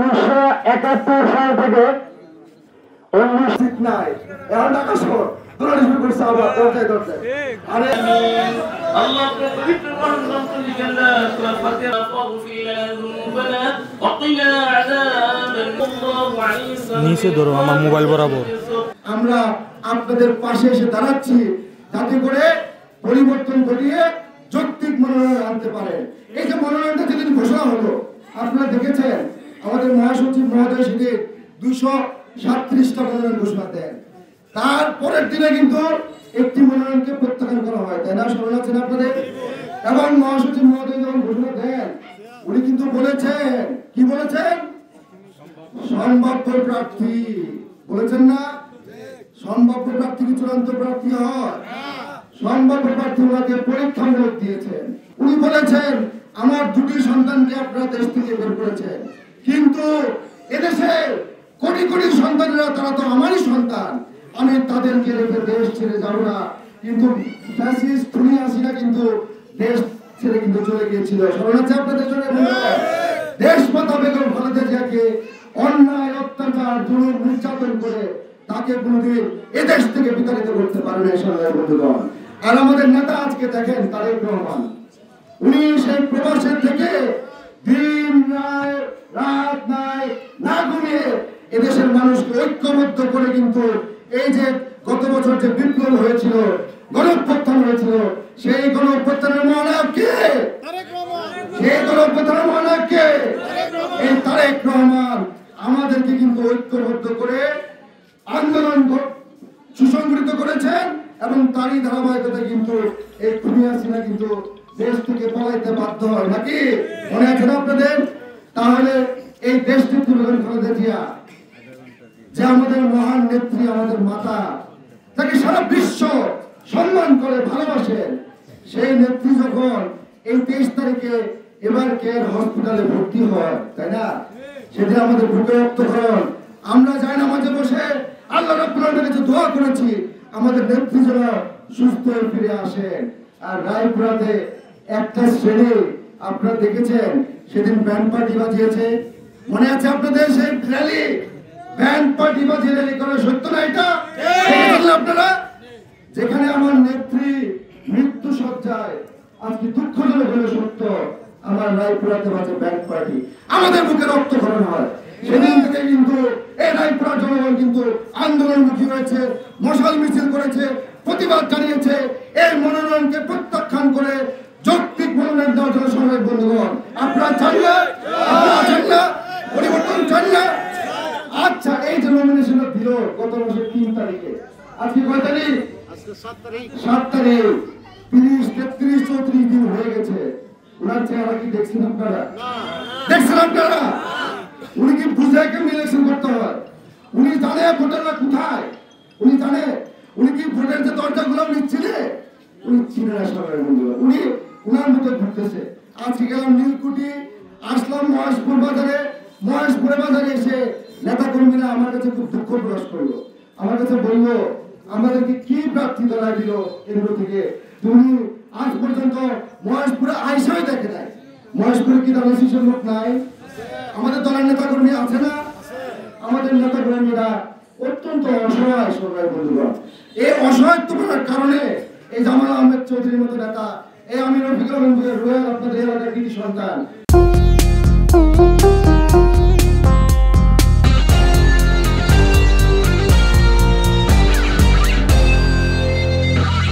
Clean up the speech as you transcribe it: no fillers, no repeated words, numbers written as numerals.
1971 সাল থেকে 19 নাই এখন ঢাকা শহর দৌড়ানি শুরু করছে আবার দরজায় দরজায়। আরে আল্লাহ পবিত্র রমজান লিখাল্লাহ সূরা ফাতিহা ফাগফির লানা যুনুবানা ওয়া কিনা আযাবান নিচে ধরো আমার মোবাইল বরাবর। আমরা আপনাদের পাশে এসে দাঁড়াচ্ছি যাতে করে পরিবর্তন ঘটিয়ে যৌক্তিক মনোনয়ন আনতে পারে। এই যে মনোনয়নটা যেদিন ঘোষণা হলো আপনারা দেখেছেন আমাদের মহাসচিব মহোদয় সেদিন 237টা মনোনয়ন ঘোষণা দেন। তারপরের দিনে কিন্তু একটি মনোনয়নকে প্রত্যাখ্যান করা হয়, তাই না? স্মরণ আছেন আপনাদের? এবং মহাসচিব মহোদয় যখন ঘোষণা দেন উনি কিন্তু বলেছেন, কি বলেছেন? সম্ভাব্য প্রার্থী বলেছেন না? সম্ভাব্য প্রার্থী কি চূড়ান্ত প্রার্থী হয়? সম্ভাব্য প্রার্থী ওনাকে পরীক্ষামূলক দিয়েছেন। উনি বলেছেন আমার দুটি সন্তানকে আপনারা দেশ থেকে বের করেছেন, কিন্তু এদেশে কোটি কোটি সন্তানেরা তারা তো আমারই সন্তান, আমি তাদেরকে রেখে দেশ ছেড়ে যাব না। কিন্তু ফ্যাসিস্ট খুনি হাসিনা কিন্তু দেশ ছেড়ে কিন্তু চলে গিয়েছিল। স্মরণ আছে আপনাদের জন্য? দেশমাতা বেগম খালেদা জিয়াকে অন্যায় অত্যাচার জুলুম নির্যাতন করে তাকে কোনোদিন এদেশ থেকে বিতাড়িত করতে পারবে সংগ্রামী বন্ধুগণ। আর আমাদের নেতা আজকে দেখেন তারেক রহমান, উনি সেই প্রবাসের থেকে দিন রাত না ঘুমিয়ে এদেশের মানুষকে ঐক্যবদ্ধ করে কিন্তু এই যে গত বছর যে বিপ্লব হয়েছিল, গণঅভ্যুত্থান হয়েছিল, সেই গণঅভ্যুত্থানের মহানায়ক কে? সেই গণঅভ্যুত্থানের মহানায়ক কে? এই তারেক রহমান আমাদেরকে কিন্তু ঐক্যবদ্ধ করে আন্দোলন সুসংগঠিত করেছেন এবং তারই ধারাবাহিকতায় কিন্তু এই খুনি হাসিনা কিন্তু দেশ থেকে পলাইতে বাধ্য হয়, নাকি? মনে আছে না আপনাদের? তাহলে এই দেশটিতে বেগম খালেদা জিয়া যে আমাদের মহান নেত্রী, আমাদের মাতা, তাকে সারা বিশ্ব সম্মান করে ভালোবাসেন, সেই নেত্রী যখন এই 23 তারিখে এবার কেয়ার হসপিটালে ভর্তি হয়, তাই না? সেদিন আমাদের বুকে রক্তক্ষরণ, আমরা যাই নামাজে বসে আল্লাহ রাব্বুল আলামিনের কাছে দোয়া করেছি আমাদের নেত্রী যেন সুস্থ হয়ে ফিরে আসেন। আর রায়পুরাতে একটা শ্রেণী আপনারা দেখেছেন সেদিন ব্যান্ড পার্টি বাজিয়েছে, মনে আছে আপনাদের? সেই র্যালি ব্যান্ড পার্টি বাজিয়ে র্যালি করে, সত্য না এটা? আপনারা যেখানে আমার নেত্রী মৃত্যু সজ্জায়, আজকে দুঃখজনক হলে সত্য, আমার রায়পুরাতে বাজে ব্যান্ড পার্টি, আমাদের বুকে রক্তক্ষরণ হয়। সেদিন থেকে কিন্তু এই রায়পুরা জনগণ কিন্তু আন্দোলনমুখী হয়েছে, মশাল মিছিল করেছে, প্রতিবাদ জানিয়েছে। এই মনোনয়নকে প্রত্যাখ্যান করে যৌক্তিক মনোনয়ন দেওয়ার জন্য সংগ্রামী বন্ধুগণ, আপনারা চান না? আপনারা চান না? পরিবর্তন চান না? আচ্ছা, এই যে নমিনেশনটা দিল গত মাসের 3 তারিখে, আজকে কয় তারিখ? 7 তারিখ। 30, 33, 34 দিন হয়ে গেছে। ওনার চেহারা কি দেখছেন আপনারা? দেখছেন আপনারা? উনি কি বুঝে কেমন ইলেকশন করতে হয়? উনি জানে ভোটাররা কোথায়? উনি জানে? উনি কি ভোটের যে দরজাগুলো উনি চিনে? উনি চিনে না সবাই বন্ধুরা। উনি উনার মতো ঘুরতেছে। আজকে গেলাম নীলকুঠি, আসলাম মহেশপুর বাজারে, মহেশপুর বাজারে এসে নেতা কর্মীরা আমার কাছে খুব দুঃখ প্রকাশ করলো। আমার কাছে বললো আমাদেরকে কি প্রার্থী ধরা দিল কেন্দ্র থেকে, তুমি আজ পর্যন্ত মহেশপুরে আইসাই দেখে নাই। মহেশপুরে কি দলের শিশুর লোক নাই? আমাদের দলের নেতা কর্মী আছে না? আমাদের নেতা কর্মীরা অত্যন্ত অসহায় সংগ্রামী বন্ধুগণ। এই অসহায়ত্বের কারণে এই জামাল আহমেদ চৌধুরীর মতো নেতা, এই আমির রফিকুল আলম রোয়াল আপনাদের এলাকার কৃতি সন্তান